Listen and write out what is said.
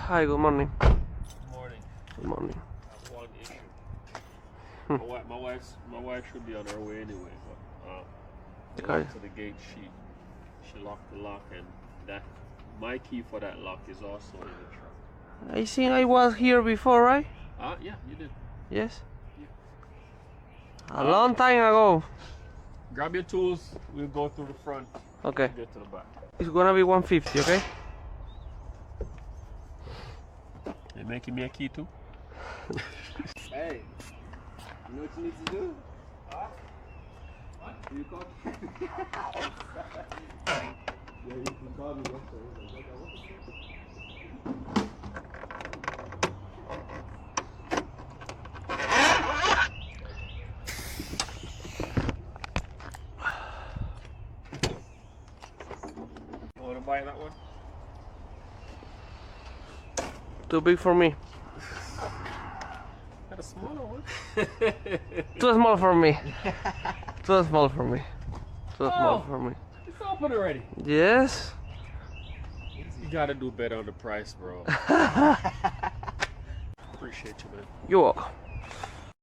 Hi, good morning. Morning. Good morning. I have one issue. My wife should be on her way anyway, but the lock to the gate, she locked the lock, and that my key for that lock is also in the truck. I think I was here before, right? Yeah, you did. Yes. Yeah. A long time ago. Grab your tools. We'll go through the front. Okay. Get to the back. It's gonna be 150, okay? You making me a key too? Hey, you know what you need to do? Huh? What? You call me? Yeah, you can call me yesterday. Want to buy that one? Too big for me. Got a smaller one. Too small for me. Too small for me. Too small for me. It's open already. Yes. You gotta do better on the price, bro. Appreciate you, man. You're welcome.